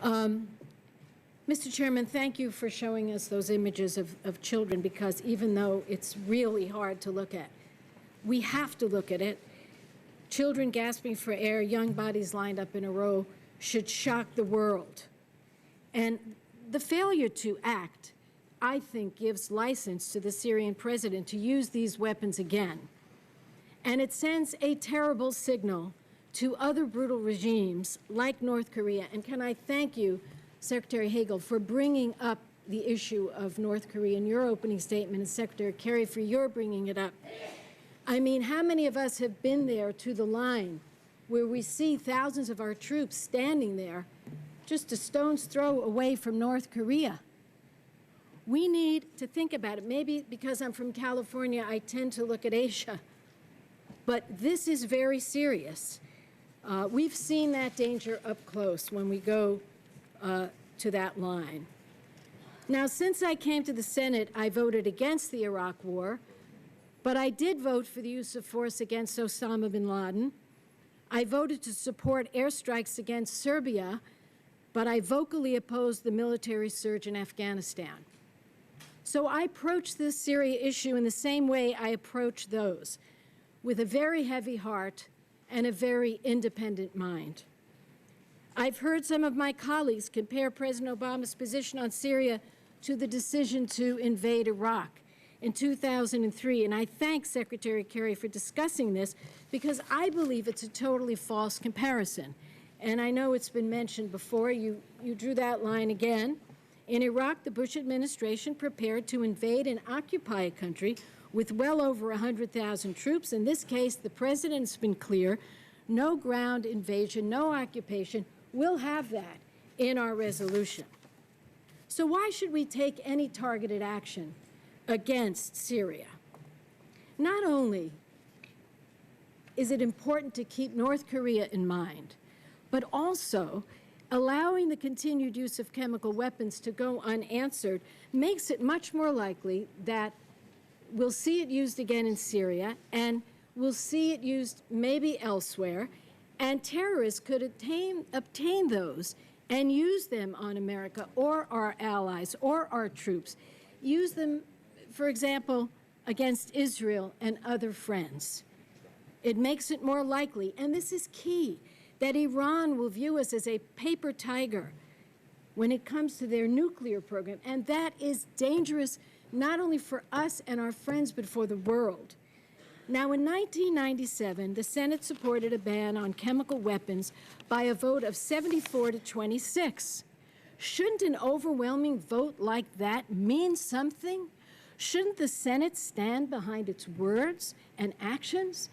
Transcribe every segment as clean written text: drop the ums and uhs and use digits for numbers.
Mr. Chairman, thank you for showing us those images of children, because even though it's really hard to look at, we have to look at it. Children gasping for air, young bodies lined up in a row should shock the world. And the failure to act, I think, gives license to the Syrian president to use these weapons again. And it sends a terrible signal to other brutal regimes like North Korea. And can I thank you, Secretary Hagel, for bringing up the issue of North Korea in your opening statement, and Secretary Kerry for your bringing it up. I mean, how many of us have been there to the line where we see thousands of our troops standing there just a stone's throw away from North Korea? We need to think about it. Maybe because I'm from California, I tend to look at Asia. But this is very serious. We've seen that danger up close when we go to that line. Now, since I came to the Senate, I voted against the Iraq War, but I did vote for the use of force against Osama bin Laden. I voted to support airstrikes against Serbia, but I vocally opposed the military surge in Afghanistan. So I approach this Syria issue in the same way I approach those, with a very heavy heart and a very independent mind. I've heard some of my colleagues compare President Obama's position on Syria to the decision to invade Iraq in 2003, and I thank Secretary Kerry for discussing this, because I believe it's a totally false comparison. And I know it's been mentioned before. You drew that line again. In Iraq, the Bush administration prepared to invade and occupy a country with well over 100,000 troops. In this case, the president's been clear: no ground invasion, no occupation. We'll have that in our resolution. So why should we take any targeted action against Syria? Not only is it important to keep North Korea in mind, but also allowing the continued use of chemical weapons to go unanswered makes it much more likely that we'll see it used again in Syria, and we'll see it used maybe elsewhere, and terrorists could obtain those and use them on America or our allies or our troops. Use them, for example, against Israel and other friends. It makes it more likely, and this is key, that Iran will view us as a paper tiger when it comes to their nuclear program, and that is dangerous not only for us and our friends, but for the world. Now, in 1997, the Senate supported a ban on chemical weapons by a vote of 74 to 26. Shouldn't an overwhelming vote like that mean something? Shouldn't the Senate stand behind its words and actions?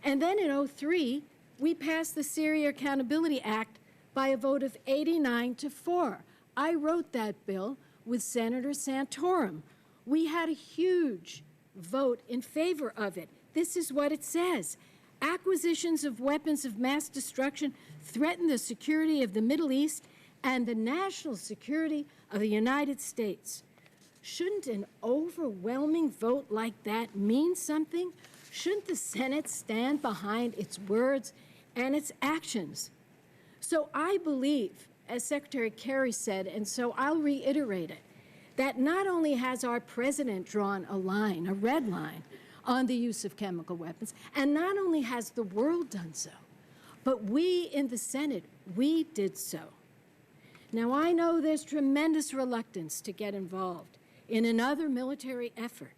And then in 2003, we passed the Syria Accountability Act by a vote of 89 to 4. I wrote that bill with Senator Santorum. We had a huge vote in favor of it. This is what it says: acquisitions of weapons of mass destruction threaten the security of the Middle East and the national security of the United States. Shouldn't an overwhelming vote like that mean something? Shouldn't the Senate stand behind its words and its actions? So I believe, as Secretary Kerry said, and so I'll reiterate it, that not only has our president drawn a line, a red line, on the use of chemical weapons, and not only has the world done so, but we in the Senate, we did so. Now, I know there's tremendous reluctance to get involved in another military effort,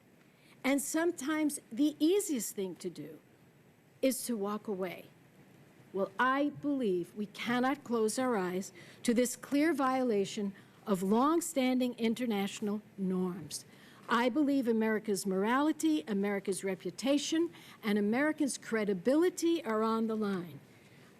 and sometimes the easiest thing to do is to walk away. Well, I believe we cannot close our eyes to this clear violation of long-standing international norms. I believe America's morality, America's reputation, and America's credibility are on the line.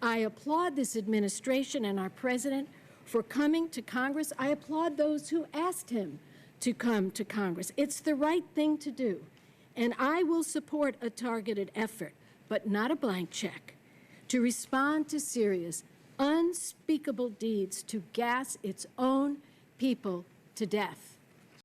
I applaud this administration and our president for coming to Congress. I applaud those who asked him to come to Congress. It's the right thing to do, and I will support a targeted effort, but not a blank check, to respond to Syria's unspeakable deeds to gas its own people to death.